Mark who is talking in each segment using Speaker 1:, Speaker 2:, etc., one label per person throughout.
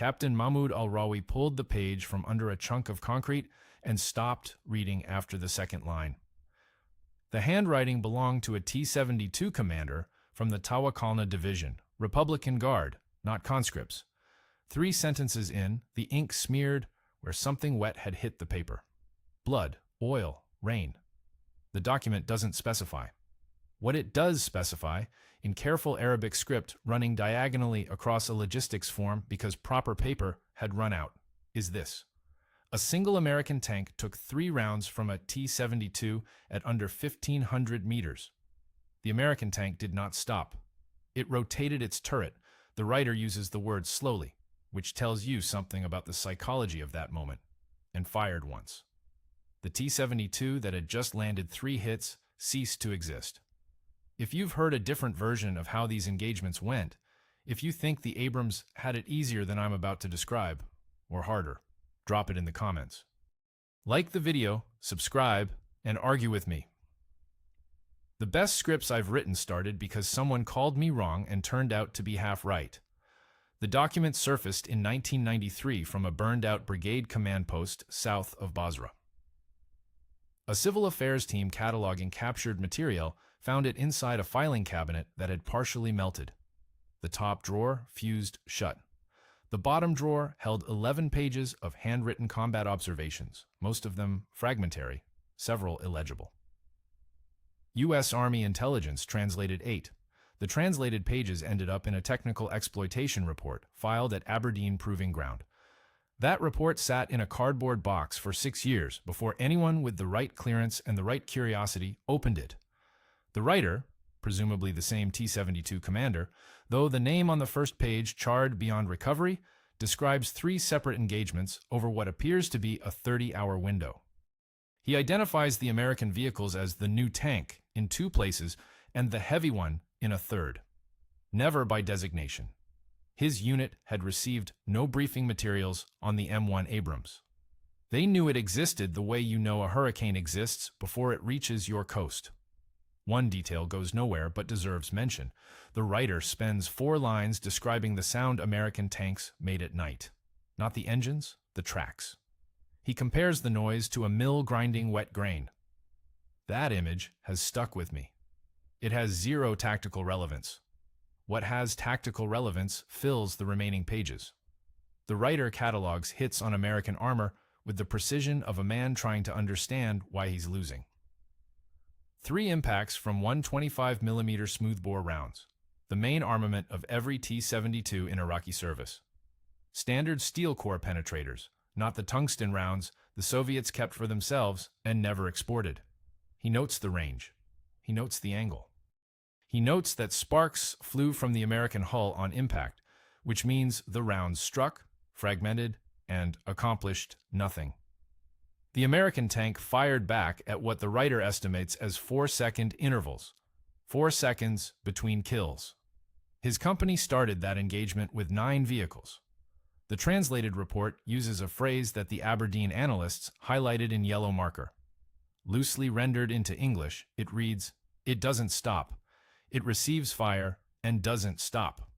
Speaker 1: Captain Mahmoud al-Rawi pulled the page from under a chunk of concrete and stopped reading after the second line. The handwriting belonged to a T-72 commander from the Tawakalna Division, Republican Guard, not conscripts. 3 sentences in, the ink smeared where something wet had hit the paper. Blood, oil, rain. The document doesn't specify. What it does specify, in careful Arabic script running diagonally across a logistics form because proper paper had run out, is this. A single American tank took 3 rounds from a T-72 at under 1,500 meters. The American tank did not stop. It rotated its turret. The writer uses the word slowly, which tells you something about the psychology of that moment, and fired once. The T-72 that had just landed 3 hits ceased to exist. If you've heard a different version of how these engagements went, if you think the Abrams had it easier than I'm about to describe, or harder, drop it in the comments. Like the video, subscribe, and argue with me. The best scripts I've written started because someone called me wrong and turned out to be half right. The document surfaced in 1993 from a burned-out brigade command post south of Basra. A civil affairs team cataloging captured material found it inside a filing cabinet that had partially melted. The top drawer fused shut. The bottom drawer held 11 pages of handwritten combat observations, most of them fragmentary, several illegible. U.S. Army intelligence translated 8. The translated pages ended up in a Technical Exploitation Report filed at Aberdeen Proving Ground. That report sat in a cardboard box for 6 years before anyone with the right clearance and the right curiosity opened it. The writer, presumably the same T-72 commander, though the name on the first page, charred beyond recovery, describes 3 separate engagements over what appears to be a 30-hour window. He identifies the American vehicles as the new tank in 2 places and the heavy one in a 3rd. Never by designation. His unit had received no briefing materials on the M1 Abrams. They knew it existed the way you know a hurricane exists before it reaches your coast. One detail goes nowhere but deserves mention. The writer spends 4 lines describing the sound American tanks made at night. Not the engines, the tracks. He compares the noise to a mill grinding wet grain. That image has stuck with me. It has 0 tactical relevance. What has tactical relevance fills the remaining pages. The writer catalogs hits on American armor with the precision of a man trying to understand why he's losing. 3 impacts from 125mm smoothbore rounds, the main armament of every T-72 in Iraqi service. Standard steel core penetrators, not the tungsten rounds the Soviets kept for themselves and never exported. He notes the range. He notes the angle. He notes that sparks flew from the American hull on impact, which means the rounds struck, fragmented, and accomplished nothing. The American tank fired back at what the writer estimates as 4-second intervals, 4 seconds between kills. His company started that engagement with 9 vehicles. The translated report uses a phrase that the Aberdeen analysts highlighted in yellow marker. Loosely rendered into English, it reads, "It doesn't stop. It receives fire and doesn't stop."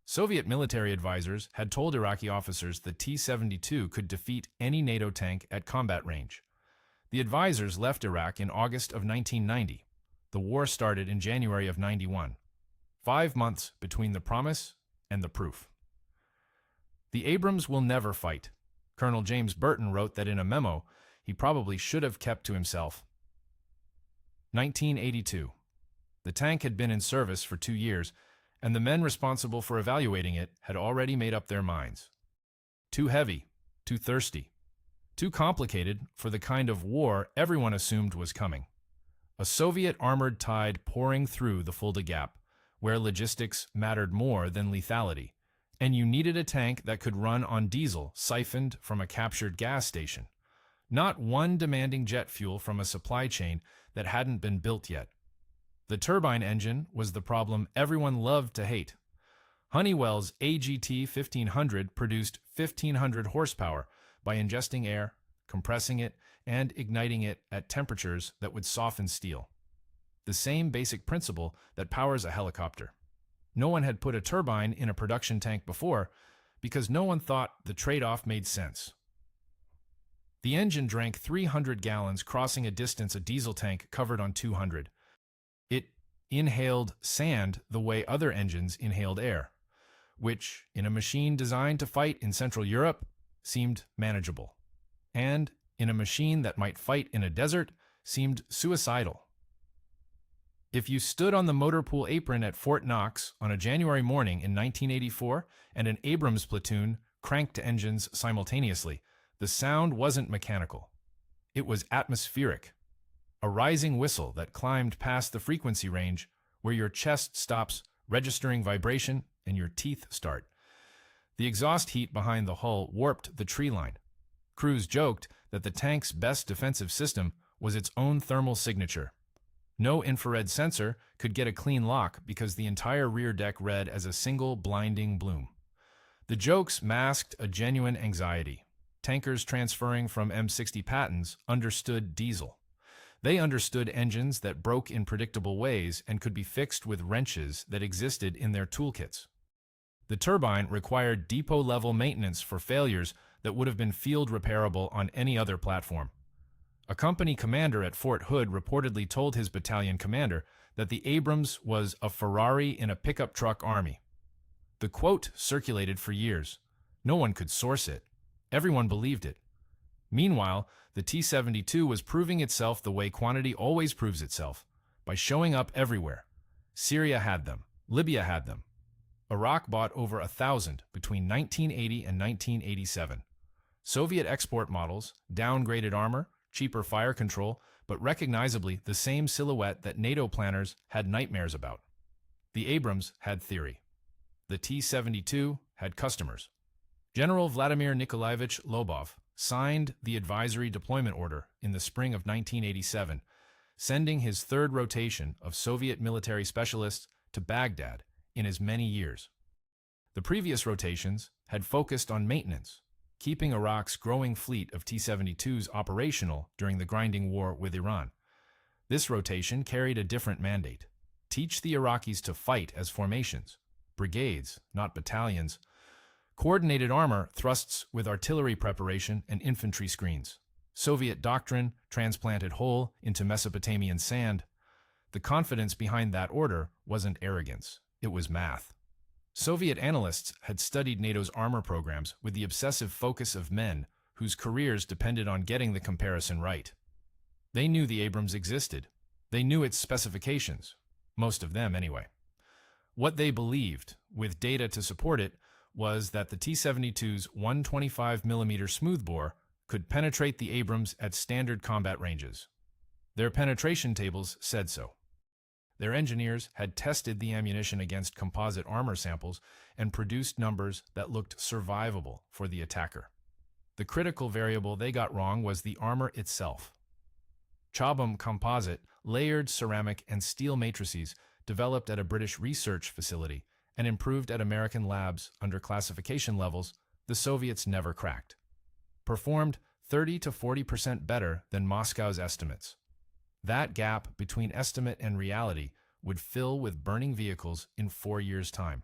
Speaker 1: Soviet military advisors had told Iraqi officers the T-72 could defeat any NATO tank at combat range. The advisors left Iraq in August of 1990. The war started in January of 91. 5 months between the promise and the proof. The Abrams will never fight. Colonel James Burton wrote that in a memo he probably should have kept to himself. 1982. The tank had been in service for 2 years, and the men responsible for evaluating it had already made up their minds. Too heavy, too thirsty, too complicated for the kind of war everyone assumed was coming. A Soviet armored tide pouring through the Fulda Gap, where logistics mattered more than lethality, and you needed a tank that could run on diesel siphoned from a captured gas station, not one demanding jet fuel from a supply chain that hadn't been built yet. The turbine engine was the problem everyone loved to hate. Honeywell's AGT 1500 produced 1,500 horsepower by ingesting air, compressing it, and igniting it at temperatures that would soften steel. The same basic principle that powers a helicopter. No one had put a turbine in a production tank before because no one thought the trade-off made sense. The engine drank 300 gallons, crossing a distance a diesel tank covered on 200. It inhaled sand the way other engines inhaled air, which, in a machine designed to fight in Central Europe, seemed manageable, and in a machine that might fight in a desert, seemed suicidal. If you stood on the motor pool apron at Fort Knox on a January morning in 1984 and an Abrams platoon cranked engines simultaneously, the sound wasn't mechanical. It was atmospheric, a rising whistle that climbed past the frequency range where your chest stops registering vibration and your teeth start. The exhaust heat behind the hull warped the tree line. Crews joked that the tank's best defensive system was its own thermal signature. No infrared sensor could get a clean lock because the entire rear deck read as a single blinding bloom. The jokes masked a genuine anxiety. Tankers transferring from M60 Pattons understood diesel. They understood engines that broke in predictable ways and could be fixed with wrenches that existed in their toolkits. The turbine required depot-level maintenance for failures that would have been field repairable on any other platform. A company commander at Fort Hood reportedly told his battalion commander that the Abrams was a Ferrari in a pickup truck army. The quote circulated for years. No one could source it. Everyone believed it. Meanwhile, the T-72 was proving itself the way quantity always proves itself, by showing up everywhere. Syria had them. Libya had them. Iraq bought over 1,000 between 1980 and 1987. Soviet export models, downgraded armor, cheaper fire control, but recognizably the same silhouette that NATO planners had nightmares about. The Abrams had theory. The T-72 had customers. General Vladimir Nikolaevich Lobov signed the advisory deployment order in the spring of 1987, sending his third rotation of Soviet military specialists to Baghdad in as many years. The previous rotations had focused on maintenance, keeping Iraq's growing fleet of T-72s operational during the grinding war with Iran. This rotation carried a different mandate: teach the Iraqis to fight as formations, brigades, not battalions, coordinated armor thrusts with artillery preparation and infantry screens, Soviet doctrine transplanted whole into Mesopotamian sand. The confidence behind that order wasn't arrogance, it was math. Soviet analysts had studied NATO's armor programs with the obsessive focus of men whose careers depended on getting the comparison right. They knew the Abrams existed. They knew its specifications, most of them anyway. What they believed, with data to support it, was that the T-72's 125mm smoothbore could penetrate the Abrams at standard combat ranges. Their penetration tables said so. Their engineers had tested the ammunition against composite armor samples and produced numbers that looked survivable for the attacker. The critical variable they got wrong was the armor itself. Chobham composite, layered ceramic and steel matrices developed at a British research facility and improved at American labs under classification levels the Soviets never cracked, performed 30 to 40% better than Moscow's estimates. That gap between estimate and reality would fill with burning vehicles in 4 years' time.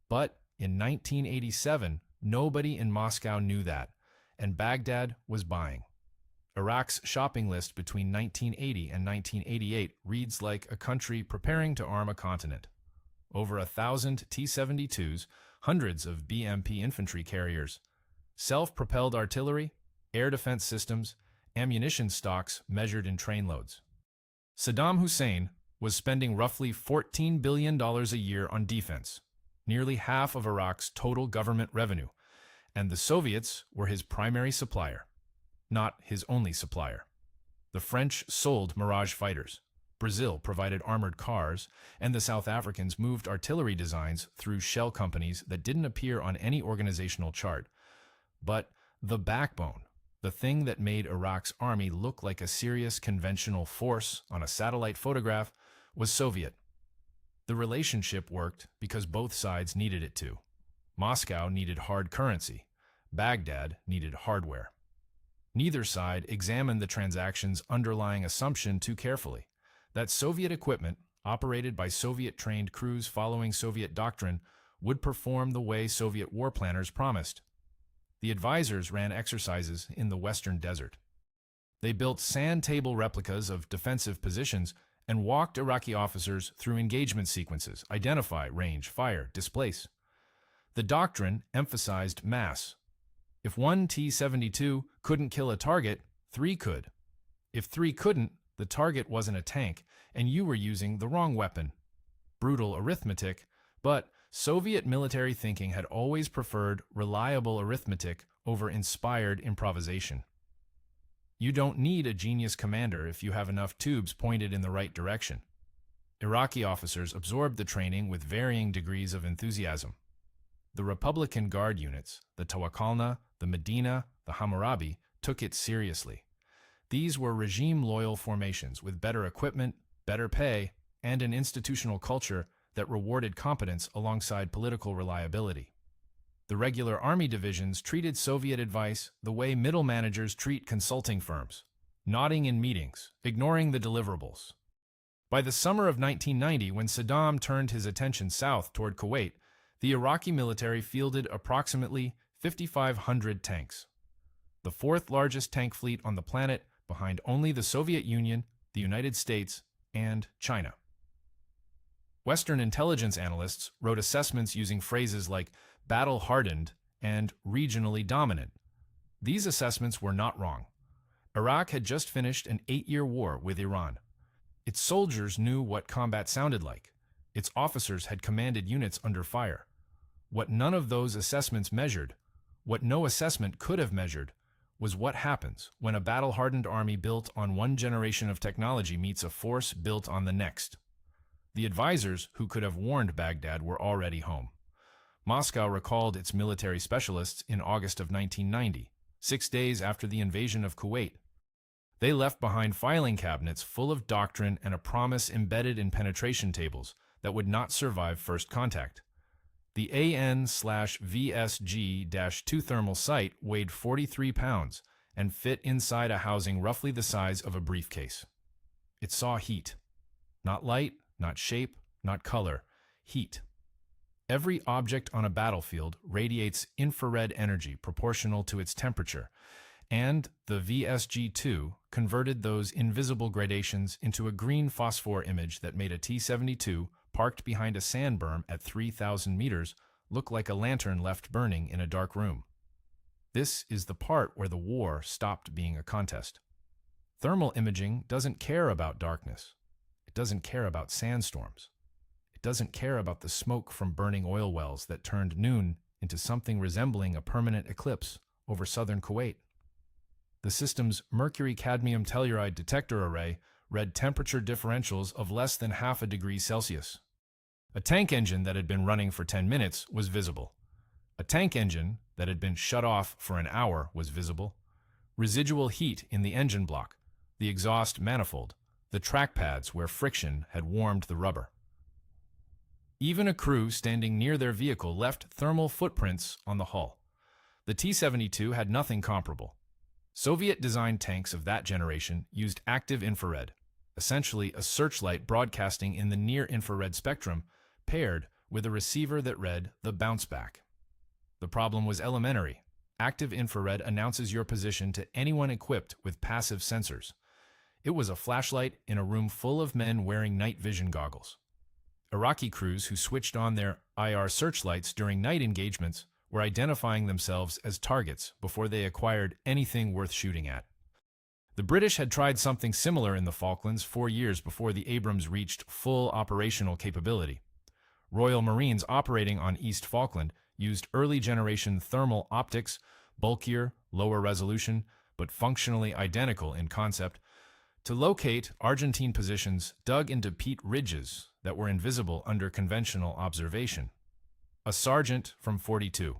Speaker 1: But in 1987, nobody in Moscow knew that, and Baghdad was buying. Iraq's shopping list between 1980 and 1988 reads like a country preparing to arm a continent. Over 1,000 T-72s, hundreds of BMP infantry carriers, self-propelled artillery, air defense systems, ammunition stocks measured in trainloads. Saddam Hussein was spending roughly $14 billion a year on defense, nearly half of Iraq's total government revenue, and the Soviets were his primary supplier, not his only supplier. The French sold Mirage fighters, Brazil provided armored cars, and the South Africans moved artillery designs through shell companies that didn't appear on any organizational chart. But the backbone, the thing that made Iraq's army look like a serious conventional force on a satellite photograph, was Soviet. The relationship worked because both sides needed it to. Moscow needed hard currency. Baghdad needed hardware. Neither side examined the transaction's underlying assumption too carefully, that Soviet equipment, operated by Soviet-trained crews following Soviet doctrine, would perform the way Soviet war planners promised. The advisors ran exercises in the western desert. They built sand table replicas of defensive positions and walked Iraqi officers through engagement sequences: identify, range, fire, displace. The doctrine emphasized mass. If one T-72 couldn't kill a target, 3 could. If 3 couldn't, the target wasn't a tank, and you were using the wrong weapon. Brutal arithmetic, but Soviet military thinking had always preferred reliable arithmetic over inspired improvisation. You don't need a genius commander if you have enough tubes pointed in the right direction. Iraqi officers absorbed the training with varying degrees of enthusiasm. The Republican Guard units, the Tawakalna, the Medina, the Hammurabi, took it seriously. These were regime-loyal formations with better equipment, better pay, and an institutional culture that rewarded competence alongside political reliability. The regular army divisions treated Soviet advice the way middle managers treat consulting firms, nodding in meetings, ignoring the deliverables. By the summer of 1990, when Saddam turned his attention south toward Kuwait, the Iraqi military fielded approximately 5,500 tanks, the fourth largest tank fleet on the planet, behind only the Soviet Union, the United States, and China. Western intelligence analysts wrote assessments using phrases like battle-hardened and regionally dominant. These assessments were not wrong. Iraq had just finished an 8-year war with Iran. Its soldiers knew what combat sounded like. Its officers had commanded units under fire. What none of those assessments measured, what no assessment could have measured, was what happens when a battle-hardened army built on one generation of technology meets a force built on the next. The advisors who could have warned Baghdad were already home. Moscow recalled its military specialists in August of 1990, 6 days after the invasion of Kuwait. They left behind filing cabinets full of doctrine and a promise embedded in penetration tables that would not survive first contact. The AN/VSG-2 thermal sight weighed 43 pounds and fit inside a housing roughly the size of a briefcase. It saw heat. Not light, not shape, not color. Heat. Every object on a battlefield radiates infrared energy proportional to its temperature, and the VSG-2 converted those invisible gradations into a green phosphor image that made a T-72 parked behind a sand berm at 3,000 meters look like a lantern left burning in a dark room. This is the part where the war stopped being a contest. Thermal imaging doesn't care about darkness. It doesn't care about sandstorms. It doesn't care about the smoke from burning oil wells that turned noon into something resembling a permanent eclipse over southern Kuwait. The system's mercury-cadmium telluride detector array read temperature differentials of less than half a degree Celsius. A tank engine that had been running for 10 minutes was visible. A tank engine that had been shut off for an hour was visible. Residual heat in the engine block, the exhaust manifold, the track pads where friction had warmed the rubber. Even a crew standing near their vehicle left thermal footprints on the hull. The T-72 had nothing comparable. Soviet-designed tanks of that generation used active infrared, essentially a searchlight broadcasting in the near-infrared spectrum, paired with a receiver that read the bounce-back. The problem was elementary. Active infrared announces your position to anyone equipped with passive sensors. It was a flashlight in a room full of men wearing night vision goggles. Iraqi crews who switched on their IR searchlights during night engagements were identifying themselves as targets before they acquired anything worth shooting at. The British had tried something similar in the Falklands 4 years before the Abrams reached full operational capability. Royal Marines operating on East Falkland used early-generation thermal optics, bulkier, lower resolution, but functionally identical in concept, to locate Argentine positions dug into peat ridges that were invisible under conventional observation. A sergeant from 42.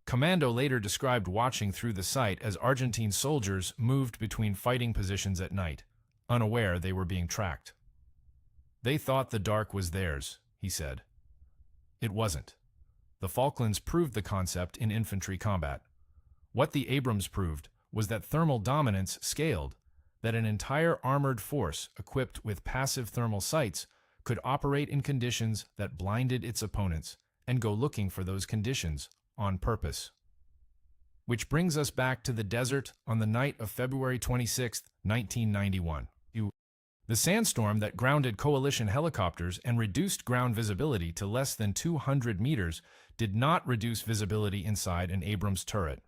Speaker 1: Commando later described watching through the sight as Argentine soldiers moved between fighting positions at night, unaware they were being tracked. They thought the dark was theirs, he said. It wasn't. The Falklands proved the concept in infantry combat. What the Abrams proved was that thermal dominance scaled, that an entire armored force equipped with passive thermal sights could operate in conditions that blinded its opponents and go looking for those conditions on purpose. Which brings us back to the desert on the night of February 26, 1991. The sandstorm that grounded coalition helicopters and reduced ground visibility to less than 200 meters did not reduce visibility inside an Abrams turret.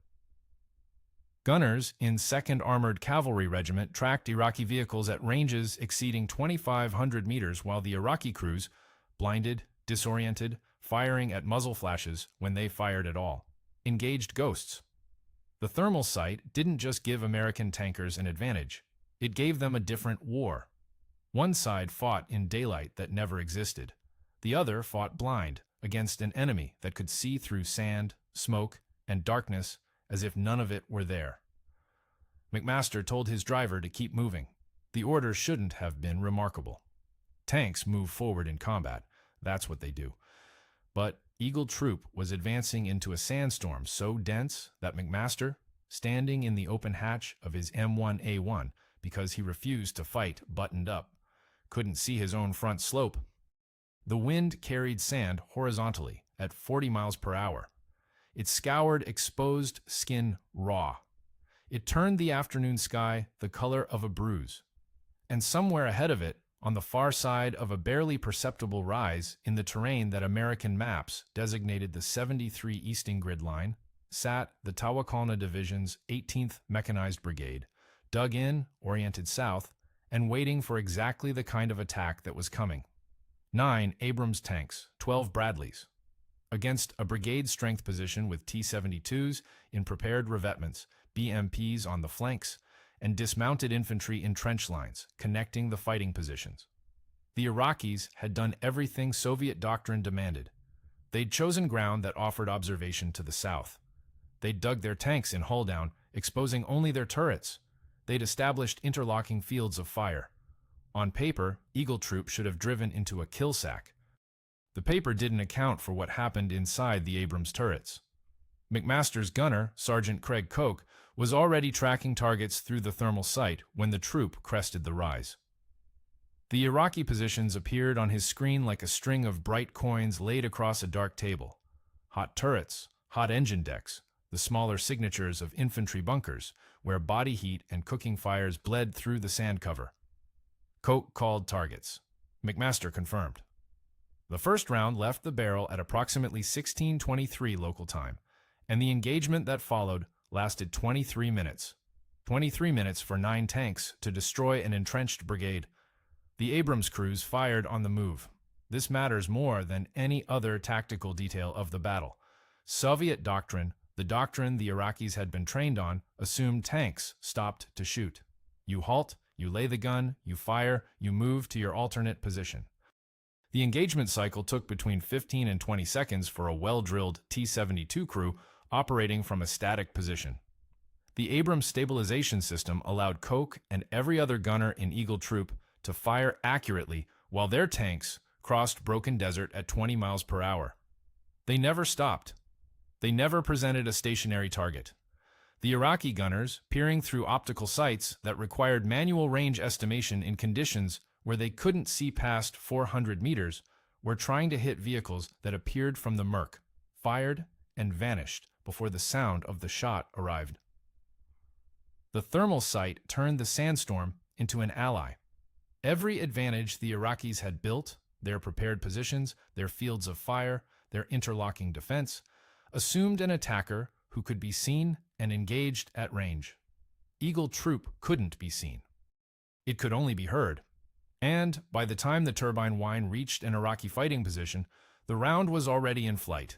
Speaker 1: Gunners in 2nd Armored Cavalry Regiment tracked Iraqi vehicles at ranges exceeding 2,500 meters while the Iraqi crews, blinded, disoriented, firing at muzzle flashes when they fired at all, engaged ghosts. The thermal sight didn't just give American tankers an advantage, it gave them a different war. One side fought in daylight that never existed. The other fought blind against an enemy that could see through sand, smoke, and darkness as if none of it were there. McMaster told his driver to keep moving. The order shouldn't have been remarkable. Tanks move forward in combat, that's what they do. But Eagle Troop was advancing into a sandstorm so dense that McMaster, standing in the open hatch of his M1 because he refused to fight buttoned up, couldn't see his own front slope. The wind carried sand horizontally at 40 miles per hour. It scoured exposed skin raw. It turned the afternoon sky the color of a bruise. And somewhere ahead of it, on the far side of a barely perceptible rise in the terrain that American maps designated the 73 Easting Grid Line, sat the Tawakalna Division's 18th Mechanized Brigade, dug in, oriented south, and waiting for exactly the kind of attack that was coming. 9 Abrams tanks, 12 Bradleys, against a brigade strength position with T-72s in prepared revetments, BMPs on the flanks, and dismounted infantry in trench lines, connecting the fighting positions. The Iraqis had done everything Soviet doctrine demanded. They'd chosen ground that offered observation to the south. They'd dug their tanks in hull down, exposing only their turrets. They'd established interlocking fields of fire. On paper, Eagle Troop should have driven into a kill sack. The paper didn't account for what happened inside the Abrams turrets. McMaster's gunner, Sergeant Craig Koch, was already tracking targets through the thermal sight when the troop crested the rise. The Iraqi positions appeared on his screen like a string of bright coins laid across a dark table. Hot turrets, hot engine decks, the smaller signatures of infantry bunkers, where body heat and cooking fires bled through the sand cover. Koch called targets. McMaster confirmed. The first round left the barrel at approximately 16:23 local time, and the engagement that followed lasted 23 minutes. 23 minutes for 9 tanks to destroy an entrenched brigade. The Abrams crews fired on the move. This matters more than any other tactical detail of the battle. Soviet doctrine, the doctrine the Iraqis had been trained on, assumed tanks stopped to shoot. You halt, you lay the gun, you fire, you move to your alternate position. The engagement cycle took between 15 and 20 seconds for a well-drilled T-72 crew operating from a static position. The Abrams stabilization system allowed Koch and every other gunner in Eagle Troop to fire accurately while their tanks crossed broken desert at 20 miles per hour. They never stopped. They never presented a stationary target. The Iraqi gunners, peering through optical sights that required manual range estimation in conditions where they couldn't see past 400 meters, were trying to hit vehicles that appeared from the murk, fired, and vanished before the sound of the shot arrived. The thermal sight turned the sandstorm into an ally. Every advantage the Iraqis had built, their prepared positions, their fields of fire, their interlocking defense, assumed an attacker who could be seen and engaged at range. Eagle Troop couldn't be seen. It could only be heard. And by the time the turbine whine reached an Iraqi fighting position, the round was already in flight.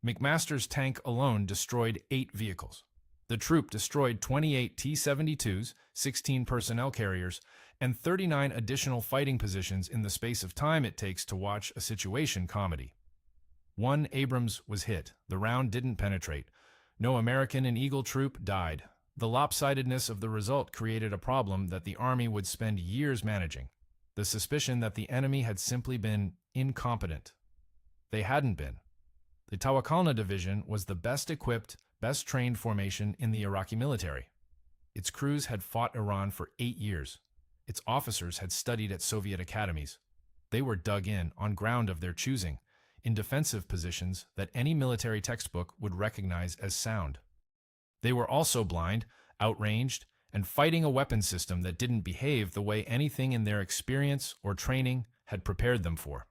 Speaker 1: McMaster's tank alone destroyed 8 vehicles. The troop destroyed 28 T-72s, 16 personnel carriers, and 39 additional fighting positions in the space of time it takes to watch a situation comedy. 1 Abrams was hit. The round didn't penetrate. No American in Eagle Troop died. The lopsidedness of the result created a problem that the Army would spend years managing. The suspicion that the enemy had simply been incompetent. They hadn't been. The Tawakalna Division was the best equipped, best trained formation in the Iraqi military. Its crews had fought Iran for 8 years. Its officers had studied at Soviet academies. They were dug in on ground of their choosing. in defensive positions that any military textbook would recognize as sound. They were also blind, outranged, and fighting a weapon system that didn't behave the way anything in their experience or training had prepared them for.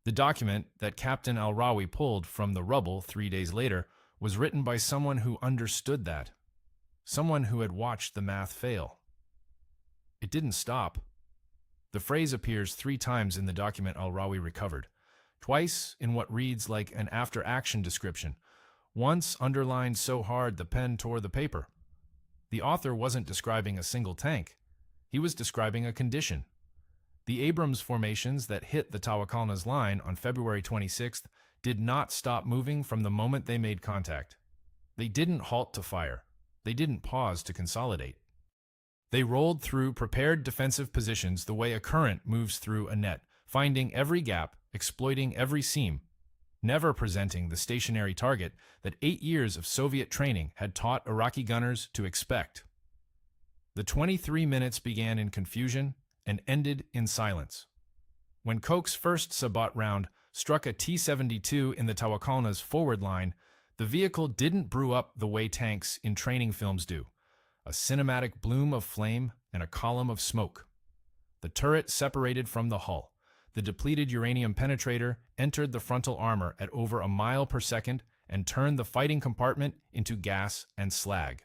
Speaker 1: The document that Captain al-Rawi pulled from the rubble 3 days later was written by someone who understood that, someone who had watched the math fail. It didn't stop. The phrase appears 3 times in the document al-Rawi recovered, twice in what reads like an after-action description, once underlined so hard the pen tore the paper. The author wasn't describing a single tank. He was describing a condition. The Abrams formations that hit the Tawakalna's line on February 26th did not stop moving from the moment they made contact. They didn't halt to fire. They didn't pause to consolidate. They rolled through prepared defensive positions the way a current moves through a net, finding every gap, exploiting every seam, never presenting the stationary target that 8 years of Soviet training had taught Iraqi gunners to expect. The 23 minutes began in confusion and ended in silence. When Koch's first Sabot round struck a T-72 in the Tawakalna's forward line, the vehicle didn't brew up the way tanks in training films do, a cinematic bloom of flame and a column of smoke. The turret separated from the hull. The depleted uranium penetrator entered the frontal armor at over a mile per second and turned the fighting compartment into gas and slag.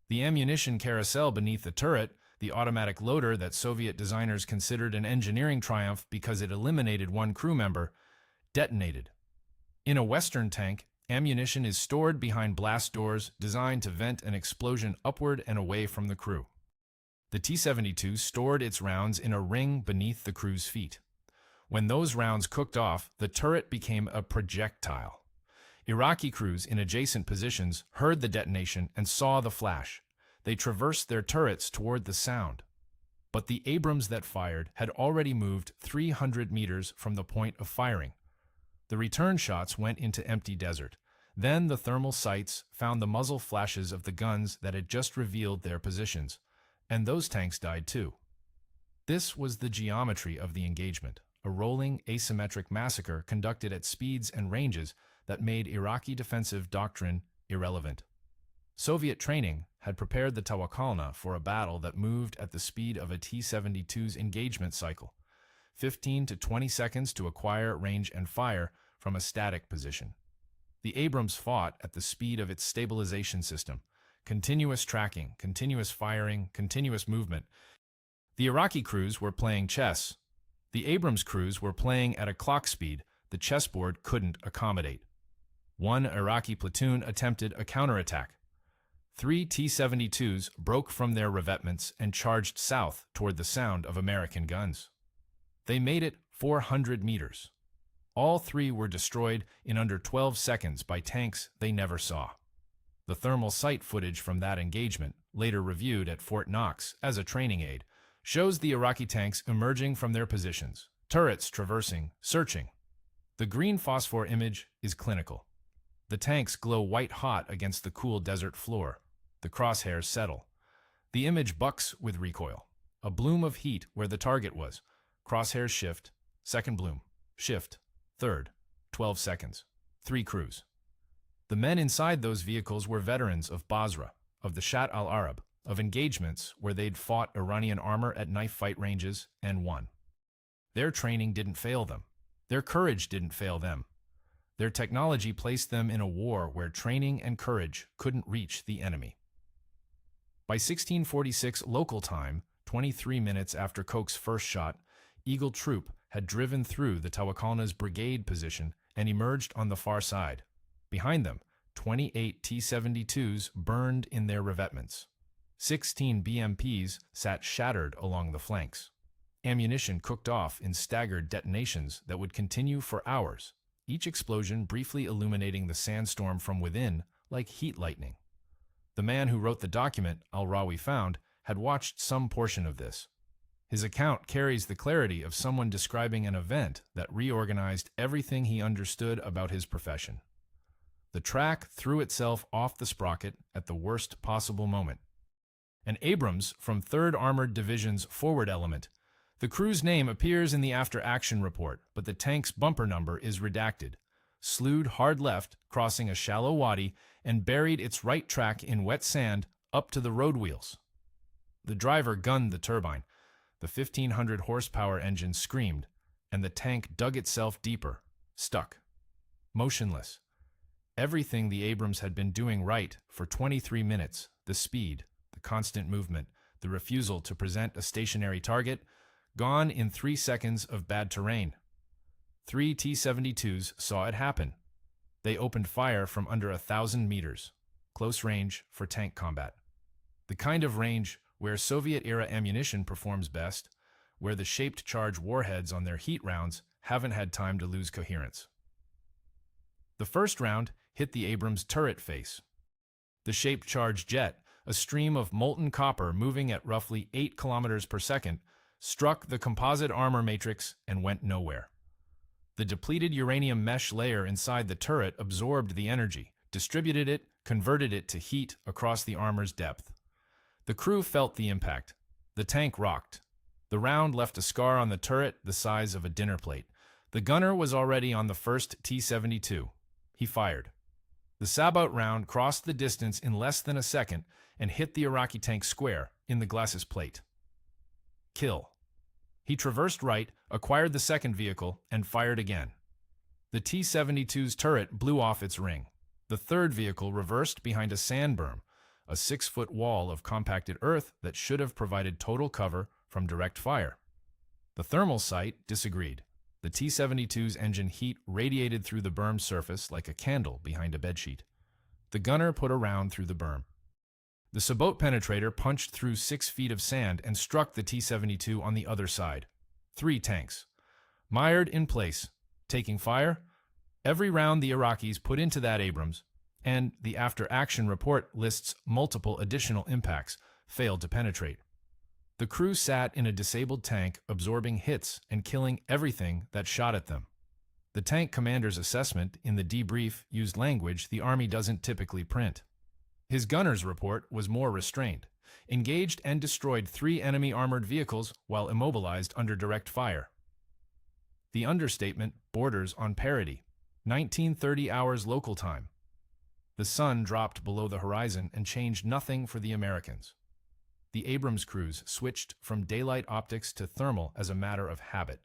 Speaker 1: The ammunition carousel beneath the turret, the automatic loader that Soviet designers considered an engineering triumph because it eliminated one crew member, detonated. In a Western tank, ammunition is stored behind blast doors designed to vent an explosion upward and away from the crew. The T-72 stored its rounds in a ring beneath the crew's feet. When those rounds cooked off, the turret became a projectile. Iraqi crews in adjacent positions heard the detonation and saw the flash. They traversed their turrets toward the sound. But the Abrams that fired had already moved 300 meters from the point of firing. The return shots went into empty desert. Then the thermal sights found the muzzle flashes of the guns that had just revealed their positions, and those tanks died too. This was the geometry of the engagement, a rolling, asymmetric massacre conducted at speeds and ranges that made Iraqi defensive doctrine irrelevant. Soviet training had prepared the Tawakalna for a battle that moved at the speed of a T-72's engagement cycle, 15 to 20 seconds to acquire range and fire from a static position. The Abrams fought at the speed of its stabilization system, continuous tracking, continuous firing, continuous movement. The Iraqi crews were playing chess. The Abrams crews were playing at a clock speed the chessboard couldn't accommodate. One Iraqi platoon attempted a counterattack. 3 T-72s broke from their revetments and charged south toward the sound of American guns. They made it 400 meters. All 3 were destroyed in under 12 seconds by tanks they never saw. The thermal sight footage from that engagement, later reviewed at Fort Knox as a training aid, shows the Iraqi tanks emerging from their positions, turrets traversing, searching. The green phosphor image is clinical. The tanks glow white-hot against the cool desert floor. The crosshairs settle. The image bucks with recoil. A bloom of heat where the target was. Crosshairs shift. Second bloom. Shift. Third. 12 seconds. 3 crews. The men inside those vehicles were veterans of Basra, of the Shat al-Arab, of engagements where they'd fought Iranian armor at knife fight ranges and won. Their training didn't fail them. Their courage didn't fail them. Their technology placed them in a war where training and courage couldn't reach the enemy. By 1646 local time, 23 minutes after Koch's first shot, Eagle Troop had driven through the Tawakalna's brigade position and emerged on the far side. Behind them, 28 T-72s burned in their revetments. 16 BMPs sat shattered along the flanks. Ammunition cooked off in staggered detonations that would continue for hours, each explosion briefly illuminating the sandstorm from within like heat lightning. The man who wrote the document al-Rawi found had watched some portion of this. His account carries the clarity of someone describing an event that reorganized everything he understood about his profession. The track threw itself off the sprocket at the worst possible moment. An Abrams from 3rd Armored Division's forward element, The crew's name appears in the after-action report, but the tank's bumper number is redacted. Slewed hard left, crossing a shallow wadi, and buried its right track in wet sand up to the road wheels. The driver gunned the turbine. The 1,500 horsepower engine screamed, and the tank dug itself deeper, stuck, motionless. Everything the Abrams had been doing right for 23 minutes, the speed, the constant movement, the refusal to present a stationary target, gone in 3 seconds of bad terrain. 3 T-72s saw it happen. They opened fire from under 1,000 meters, close range for tank combat. The kind of range where Soviet-era ammunition performs best, where the shaped charge warheads on their heat rounds haven't had time to lose coherence. The first round hit the Abrams turret face. The shaped charge jet, a stream of molten copper moving at roughly 8 kilometers per second, struck the composite armor matrix and went nowhere. The depleted uranium mesh layer inside the turret absorbed the energy, distributed it, converted it to heat across the armor's depth. The crew felt the impact. The tank rocked. The round left a scar on the turret the size of a dinner plate. The gunner was already on the first T-72. He fired. The Sabout round crossed the distance in less than a second and hit the Iraqi tank square in the glacis plate. Kill. He traversed right, acquired the second vehicle, and fired again. The T-72's turret blew off its ring. The third vehicle reversed behind a sand berm, a 6-foot wall of compacted earth that should have provided total cover from direct fire. The thermal sight disagreed. The T-72's engine heat radiated through the berm's surface like a candle behind a bedsheet. The gunner put a round through the berm. The Sabout penetrator punched through 6 feet of sand and struck the T-72 on the other side. 3 tanks. Mired in place, taking fire. Every round the Iraqis put into that Abrams, and the after-action report lists multiple additional impacts, failed to penetrate. The crew sat in a disabled tank, absorbing hits and killing everything that shot at them. The tank commander's assessment in the debrief used language the Army doesn't typically print. His gunner's report was more restrained. Engaged and destroyed 3 enemy armored vehicles while immobilized under direct fire. The understatement borders on parody. 1930 hours local time. The sun dropped below the horizon and changed nothing for the Americans. The Abrams crews switched from daylight optics to thermal as a matter of habit,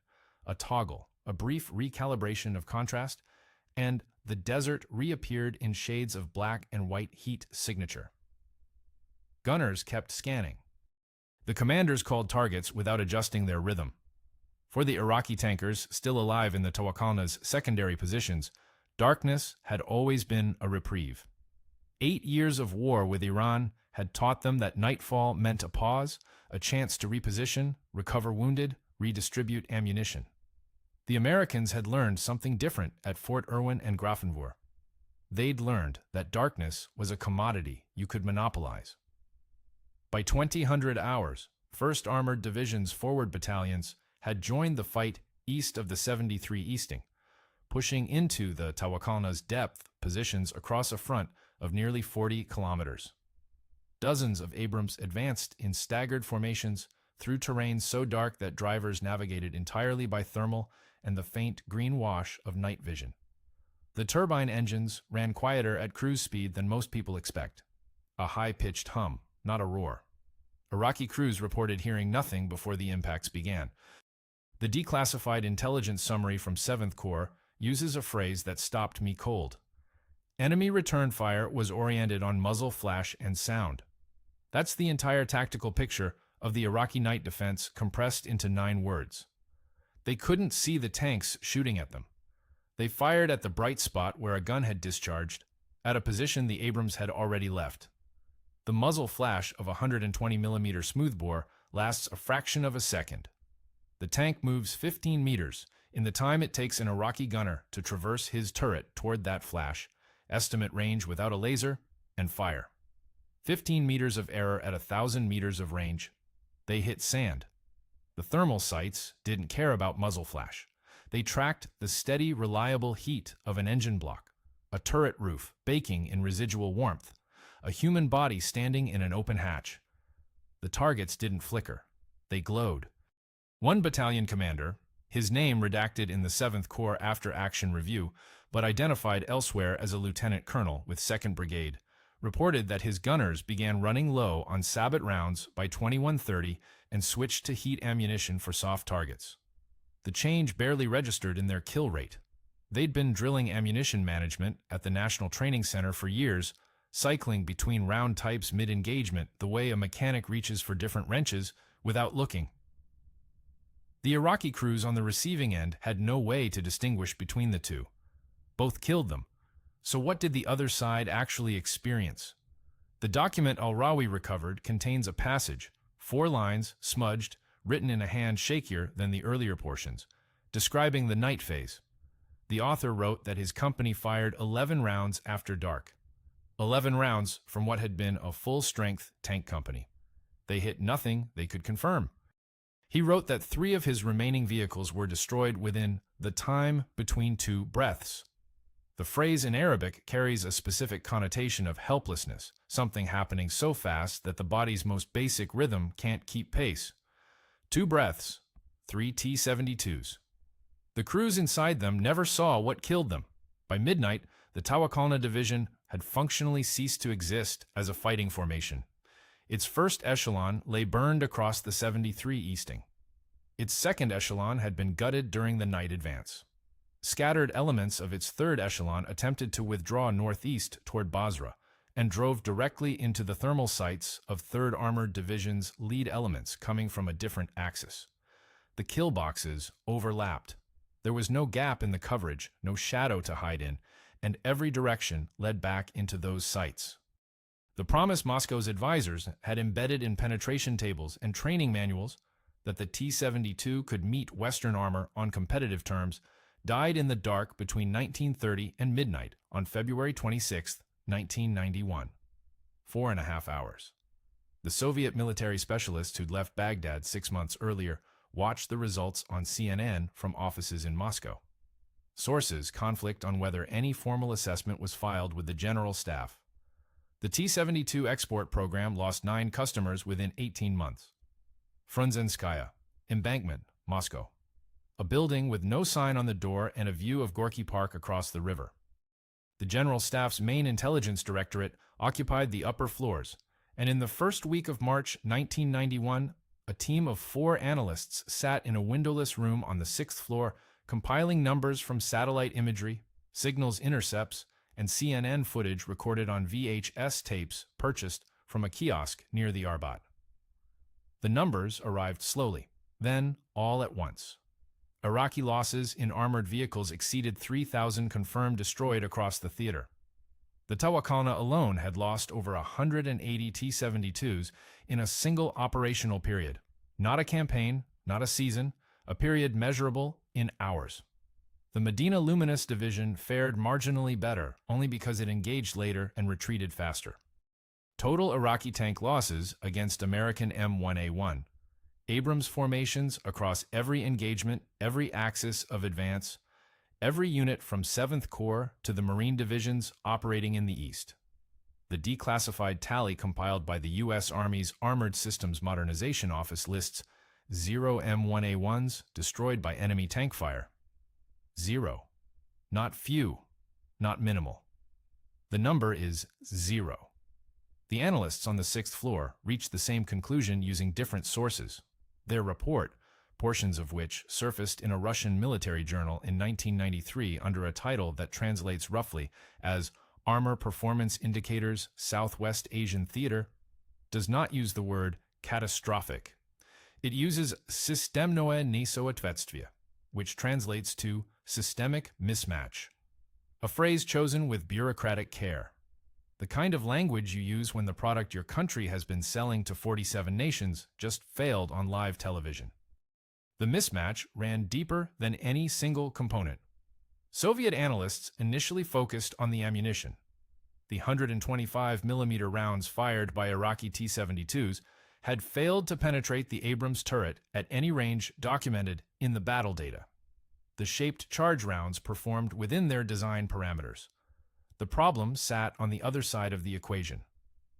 Speaker 1: a toggle, a brief recalibration of contrast, and the desert reappeared in shades of black and white heat signature. Gunners kept scanning. The commanders called targets without adjusting their rhythm. For the Iraqi tankers still alive in the Tawakalna's secondary positions, darkness had always been a reprieve. 8 years of war with Iran had taught them that nightfall meant a pause, a chance to reposition, recover wounded, redistribute ammunition. The Americans had learned something different at Fort Irwin and Grafenwohr. They'd learned that darkness was a commodity you could monopolize. By 2000 hours, 1st Armored Division's forward battalions had joined the fight east of the 73 Easting, pushing into the Tawakalna's depth positions across a front of nearly 40 kilometers. Dozens of Abrams advanced in staggered formations through terrain so dark that drivers navigated entirely by thermal and the faint green wash of night vision. The turbine engines ran quieter at cruise speed than most people expect. A high-pitched hum, not a roar. Iraqi crews reported hearing nothing before the impacts began. The declassified intelligence summary from 7th Corps uses a phrase that stopped me cold. Enemy return fire was oriented on muzzle flash and sound. That's the entire tactical picture of the Iraqi night defense compressed into 9 words. They couldn't see the tanks shooting at them. They fired at the bright spot where a gun had discharged, at a position the Abrams had already left. The muzzle flash of a 120mm smoothbore lasts a fraction of a second. The tank moves 15 meters in the time it takes an Iraqi gunner to traverse his turret toward that flash, estimate range without a laser, and fire. 15 meters of error at 1,000 meters of range. They hit sand. The thermal sights didn't care about muzzle flash. They tracked the steady, reliable heat of an engine block, a turret roof baking in residual warmth, a human body standing in an open hatch. The targets didn't flicker. They glowed. One battalion commander, his name redacted in the 7th Corps after-action review, but identified elsewhere as a lieutenant colonel with 2nd Brigade, reported that his gunners began running low on sabot rounds by 21:30 and switched to heat ammunition for soft targets. The change barely registered in their kill rate. They'd been drilling ammunition management at the National Training Center for years, cycling between round types mid-engagement the way a mechanic reaches for different wrenches without looking. The Iraqi crews on the receiving end had no way to distinguish between the two. Both killed them. So what did the other side actually experience? The document al-Rawi recovered contains a passage, 4 lines, smudged, written in a hand shakier than the earlier portions, describing the night phase. The author wrote that his company fired 11 rounds after dark. 11 rounds from what had been a full-strength tank company. They hit nothing they could confirm. He wrote that 3 of his remaining vehicles were destroyed within the time between 2 breaths. The phrase in Arabic carries a specific connotation of helplessness, something happening so fast that the body's most basic rhythm can't keep pace. 2 breaths, 3 T-72s. The crews inside them never saw what killed them. By midnight, the Tawakalna Division had functionally ceased to exist as a fighting formation. Its first echelon lay burned across the 73 easting. Its second echelon had been gutted during the night advance. Scattered elements of its third echelon attempted to withdraw northeast toward Basra and drove directly into the thermal sights of 3rd Armored Division's lead elements coming from a different axis. The kill boxes overlapped. There was no gap in the coverage, no shadow to hide in, and every direction led back into those sights. The promise Moscow's advisors had embedded in penetration tables and training manuals that the T-72 could meet Western armor on competitive terms died in the dark between 1930 and midnight on February 26, 1991. 4.5 hours. The Soviet military specialists who'd left Baghdad 6 months earlier watched the results on CNN from offices in Moscow. Sources conflict on whether any formal assessment was filed with the General Staff. The T-72 export program lost 9 customers within 18 months. Frunzenskaya, Embankment, Moscow. A building with no sign on the door and a view of Gorky Park across the river. The General Staff's main intelligence directorate occupied the upper floors, and in the first week of March 1991, a team of 4 analysts sat in a windowless room on the 6th floor compiling numbers from satellite imagery, signals intercepts, and CNN footage recorded on VHS tapes purchased from a kiosk near the Arbat. The numbers arrived slowly, then all at once. Iraqi losses in armored vehicles exceeded 3,000 confirmed destroyed across the theater. The Tawakalna alone had lost over 180 T-72s in a single operational period. Not a campaign, not a season, a period measurable in hours. The Medina Luminous Division fared marginally better only because it engaged later and retreated faster. Total Iraqi tank losses against American M1 A1. Abrams formations across every engagement, every axis of advance, every unit from 7th Corps to the Marine divisions operating in the East. The declassified tally compiled by the U.S. Army's Armored Systems Modernization Office lists 0 M1A1s destroyed by enemy tank fire. 0. Not few, not minimal. The number is 0. The analysts on the 6th floor reached the same conclusion using different sources. Their report, portions of which surfaced in a Russian military journal in 1993 under a title that translates roughly as Armor Performance Indicators Southwest Asian Theater, does not use the word catastrophic. It uses systemnoe nesootvetvia, which translates to systemic mismatch, a phrase chosen with bureaucratic care. The kind of language you use when the product your country has been selling to 47 nations just failed on live television. The mismatch ran deeper than any single component. Soviet analysts initially focused on the ammunition. The 125mm rounds fired by Iraqi T-72s had failed to penetrate the Abrams turret at any range documented in the battle data. The shaped charge rounds performed within their design parameters. The problem sat on the other side of the equation.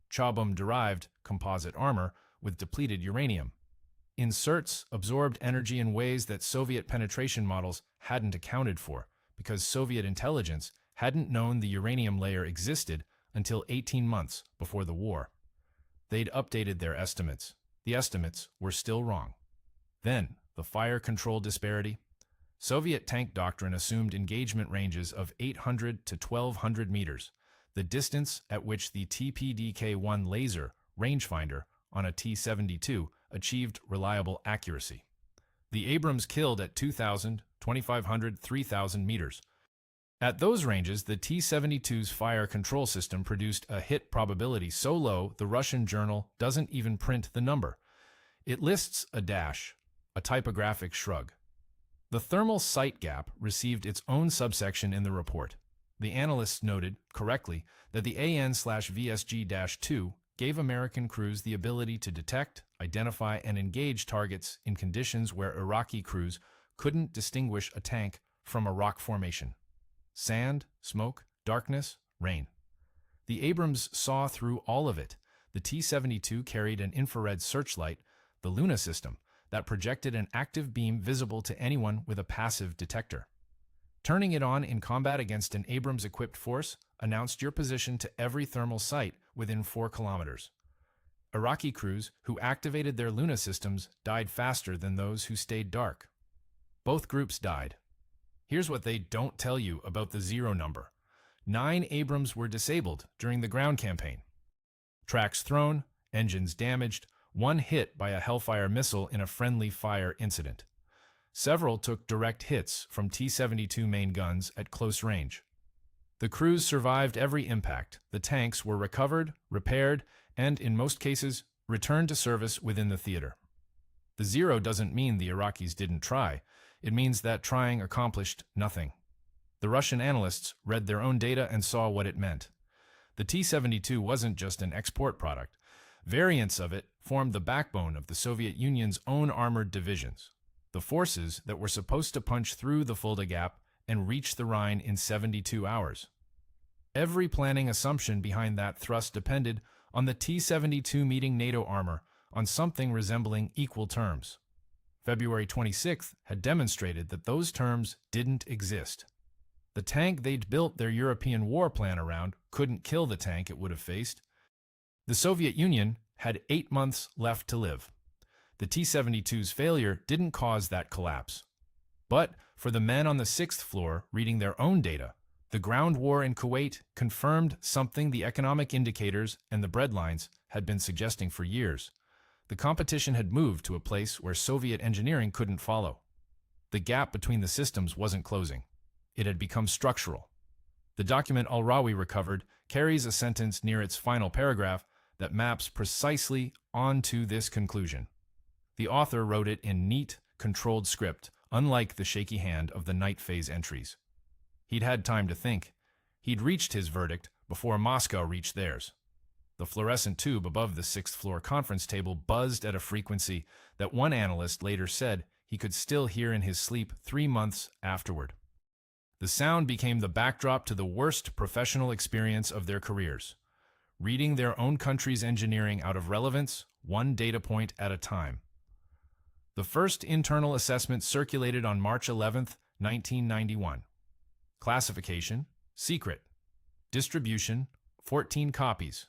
Speaker 1: Chobham derived composite armor with depleted uranium. Inserts absorbed energy in ways that Soviet penetration models hadn't accounted for, because Soviet intelligence hadn't known the uranium layer existed until 18 months before the war. They'd updated their estimates. The estimates were still wrong. Then, the fire control disparity. Soviet tank doctrine assumed engagement ranges of 800 to 1200 meters, the distance at which the TPDK-1 laser rangefinder on a T-72 achieved reliable accuracy. The Abrams killed at 2,000, 2,500, 3,000 meters. At those ranges, the T-72's fire control system produced a hit probability so low the Russian journal doesn't even print the number. It lists a dash, a typographic shrug. The thermal sight gap received its own subsection in the report. The analysts noted, correctly, that the AN/VSG-2 gave American crews the ability to detect, identify, and engage targets in conditions where Iraqi crews couldn't distinguish a tank from a rock formation. Sand, smoke, darkness, rain. The Abrams saw through all of it. The T-72 carried an infrared searchlight, the Luna system, that projected an active beam visible to anyone with a passive detector. Turning it on in combat against an Abrams-equipped force announced your position to every thermal site within 4 kilometers. Iraqi crews who activated their Luna systems died faster than those who stayed dark. Both groups died. Here's what they don't tell you about the zero number. 9 Abrams were disabled during the ground campaign. Tracks thrown, engines damaged, 1 hit by a Hellfire missile in a friendly fire incident. Several took direct hits from T-72 main guns at close range. The crews survived every impact. The tanks were recovered, repaired, and, in most cases, returned to service within the theater. The zero doesn't mean the Iraqis didn't try. It means that trying accomplished nothing. The Russian analysts read their own data and saw what it meant. The T-72 wasn't just an export product. Variants of it formed the backbone of the Soviet Union's own armored divisions, the forces that were supposed to punch through the Fulda Gap and reach the Rhine in 72 hours. Every planning assumption behind that thrust depended on the T-72 meeting NATO armor on something resembling equal terms. February 26th had demonstrated that those terms didn't exist. The tank they'd built their European war plan around couldn't kill the tank it would have faced. The Soviet Union had 8 months left to live. The T-72's failure didn't cause that collapse. But for the men on the 6th floor reading their own data, the ground war in Kuwait confirmed something the economic indicators and the breadlines had been suggesting for years. The competition had moved to a place where Soviet engineering couldn't follow. The gap between the systems wasn't closing. It had become structural. The document al-Rawi recovered carries a sentence near its final paragraph that maps precisely onto this conclusion. The author wrote it in neat, controlled script, unlike the shaky hand of the night phase entries. He'd had time to think. He'd reached his verdict before Moscow reached theirs. The fluorescent tube above the 6th floor conference table buzzed at a frequency that one analyst later said he could still hear in his sleep 3 months afterward. The sound became the backdrop to the worst professional experience of their careers, reading their own country's engineering out of relevance, one data point at a time. The first internal assessment circulated on March 11, 1991. Classification, secret. Distribution, 14 copies.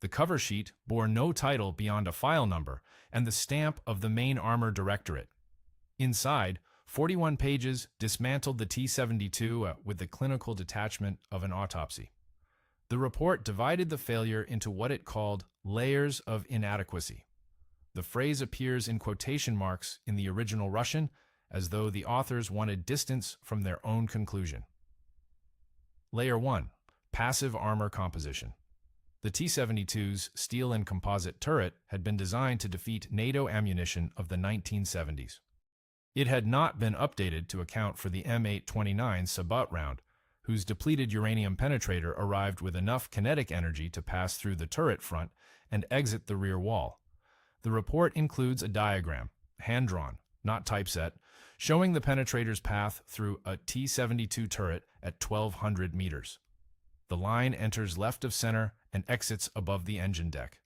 Speaker 1: The cover sheet bore no title beyond a file number and the stamp of the main armor Directorate. Inside, 41 pages dismantled the T-72 with the clinical detachment of an autopsy. The report divided the failure into what it called layers of inadequacy. The phrase appears in quotation marks in the original Russian, as though the authors wanted distance from their own conclusion. Layer 1. Passive armor composition. The T-72's steel and composite turret had been designed to defeat NATO ammunition of the 1970s. It had not been updated to account for the M829 Sabat round, whose depleted uranium penetrator arrived with enough kinetic energy to pass through the turret front and exit the rear wall. The report includes a diagram, hand-drawn, not typeset, showing the penetrator's path through a T-72 turret at 1,200 meters. The line enters left of center and exits above the engine deck.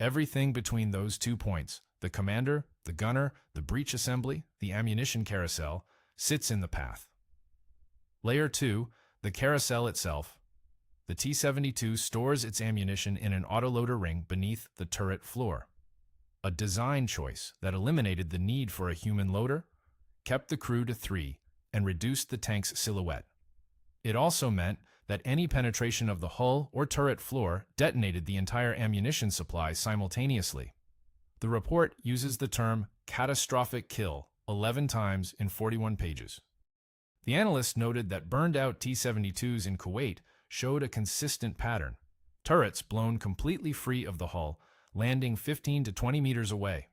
Speaker 1: Everything between those 2 points, The commander, the gunner, the breech assembly, the ammunition carousel, sits in the path. Layer 2, the carousel itself. The T-72 stores its ammunition in an autoloader ring beneath the turret floor. A design choice that eliminated the need for a human loader, kept the crew to 3, and reduced the tank's silhouette. It also meant that any penetration of the hull or turret floor detonated the entire ammunition supply simultaneously. The report uses the term catastrophic kill 11 times in 41 pages. The analyst noted that burned-out T-72s in Kuwait showed a consistent pattern. Turrets blown completely free of the hull, landing 15 to 20 meters away.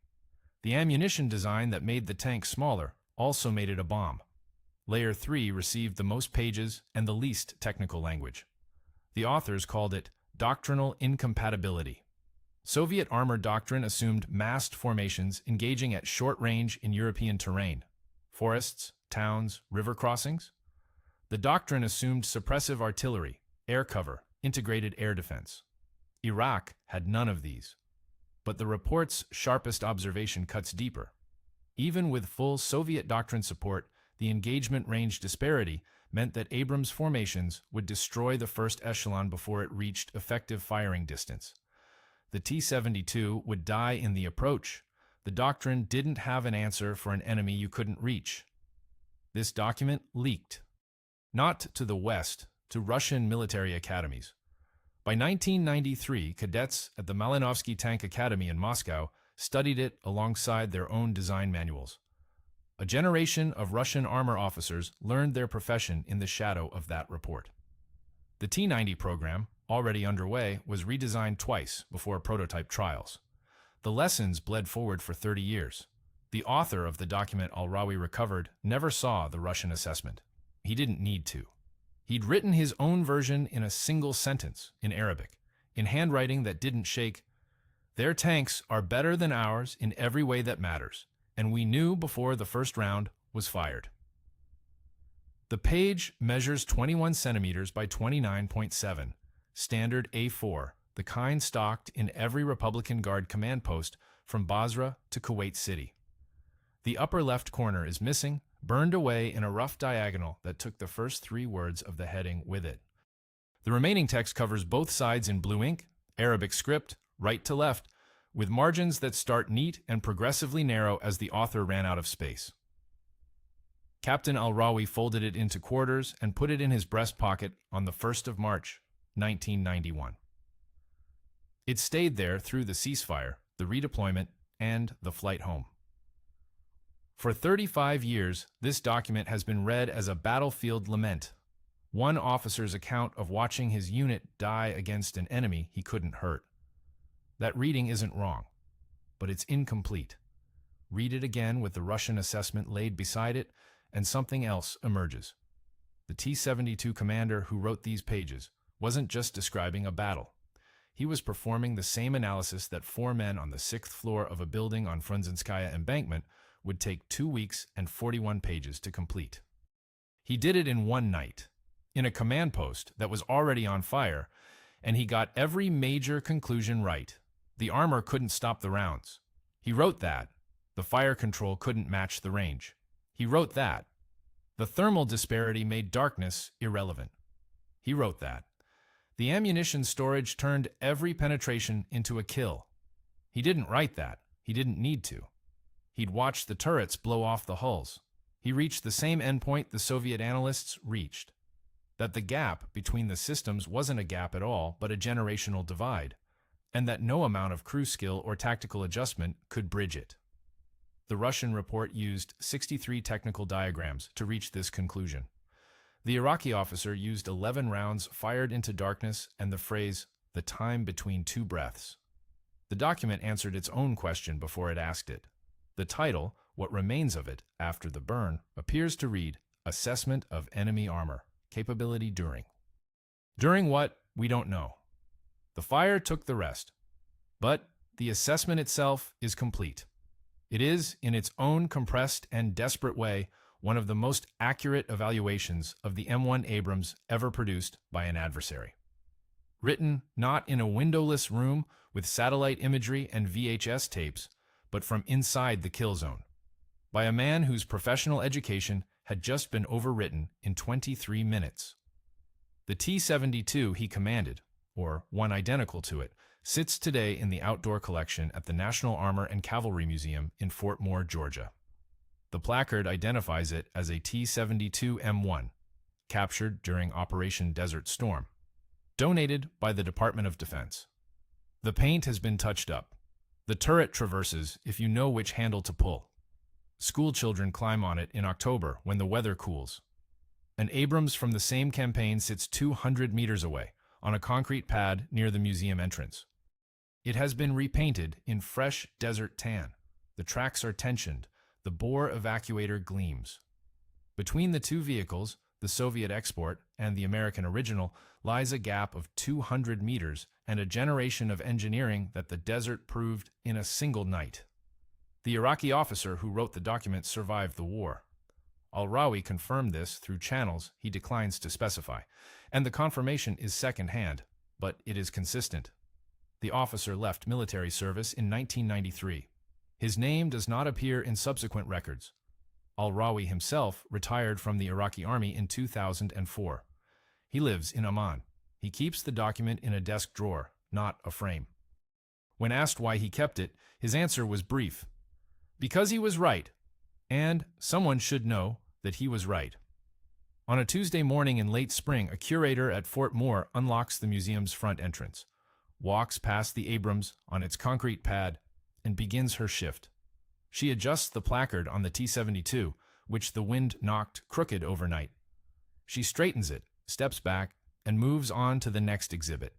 Speaker 1: The ammunition design that made the tank smaller also made it a bomb. Layer 3 received the most pages and the least technical language. The authors called it doctrinal incompatibility. Soviet armor doctrine assumed massed formations engaging at short range in European terrain, forests, towns, river crossings. The doctrine assumed suppressive artillery, air cover, integrated air defense. Iraq had none of these. But the report's sharpest observation cuts deeper. Even with full Soviet doctrine support, the engagement range disparity meant that Abrams formations would destroy the first echelon before it reached effective firing distance. The T-72 would die in the approach. The doctrine didn't have an answer for an enemy you couldn't reach. This document leaked. Not to the West, to Russian military academies. By 1993, cadets at the Malinovsky Tank Academy in Moscow studied it alongside their own design manuals. A generation of Russian armor officers learned their profession in the shadow of that report. The T-90 program, already underway, was redesigned twice before prototype trials. The lessons bled forward for 30 years. The author of the document al-Rawi recovered never saw the Russian assessment. He didn't need to. He'd written his own version in a single sentence, in Arabic, in handwriting that didn't shake. Their tanks are better than ours in every way that matters, and we knew before the first round was fired. The page measures 21 centimeters by 29.7, standard A4, the kind stocked in every Republican Guard command post from Basra to Kuwait City. The upper left corner is missing, burned away in a rough diagonal that took the first 3 words of the heading with it. The remaining text covers both sides in blue ink, Arabic script, right to left, with margins that start neat and progressively narrow as the author ran out of space. Captain al-Rawi folded it into quarters and put it in his breast pocket on the 1st of March, 1991. It stayed there through the ceasefire, the redeployment, and the flight home. For 35 years, this document has been read as a battlefield lament, one officer's account of watching his unit die against an enemy he couldn't hurt. That reading isn't wrong, but it's incomplete. Read it again with the Russian assessment laid beside it, and something else emerges. The T-72 commander who wrote these pages wasn't just describing a battle. He was performing the same analysis that 4 men on the 6th floor of a building on Frunzenskaya embankment would take 2 weeks and 41 pages to complete. He did it in one night, in a command post that was already on fire, and he got every major conclusion right. The armor couldn't stop the rounds. He wrote that. The fire control couldn't match the range. He wrote that. The thermal disparity made darkness irrelevant. He wrote that. The ammunition storage turned every penetration into a kill. He didn't write that. He didn't need to. He'd watched the turrets blow off the hulls. He reached the same endpoint the Soviet analysts reached. That the gap between the systems wasn't a gap at all, but a generational divide, and that no amount of crew skill or tactical adjustment could bridge it. The Russian report used 63 technical diagrams to reach this conclusion. The Iraqi officer used 11 rounds fired into darkness and the phrase, "the time between 2 breaths." The document answered its own question before it asked it. The title, what remains of it after the burn, appears to read, Assessment of Enemy Armor, Capability During. During what? We don't know. The fire took the rest. But the assessment itself is complete. It is, in its own compressed and desperate way, one of the most accurate evaluations of the M1 Abrams ever produced by an adversary. Written not in a windowless room with satellite imagery and VHS tapes, but from inside the kill zone, by a man whose professional education had just been overwritten in 23 minutes. The T-72 he commanded, or one identical to it, sits today in the outdoor collection at the National Armor and Cavalry Museum in Fort Moore, Georgia. The placard identifies it as a T-72 M1, captured during Operation Desert Storm, donated by the Department of Defense. The paint has been touched up. The turret traverses if you know which handle to pull. School children climb on it in October when the weather cools. An Abrams from the same campaign sits 200 meters away on a concrete pad near the museum entrance. It has been repainted in fresh desert tan. The tracks are tensioned. The bore evacuator gleams. Between the two vehicles, the Soviet export and the American original, lies a gap of 200 meters and a generation of engineering that the desert proved in a single night. The Iraqi officer who wrote the document survived the war. Al-Rawi confirmed this through channels he declines to specify, and the confirmation is second-hand, but it is consistent. The officer left military service in 1993. His name does not appear in subsequent records. Al-Rawi himself retired from the Iraqi army in 2004. He lives in Amman. He keeps the document in a desk drawer, not a frame. When asked why he kept it, his answer was brief. Because he was right, and someone should know that he was right. On a Tuesday morning in late spring, a curator at Fort Moore unlocks the museum's front entrance, walks past the Abrams on its concrete pad, and begins her shift. She adjusts the placard on the T-72, which the wind knocked crooked overnight. She straightens it, steps back, and moves on to the next exhibit.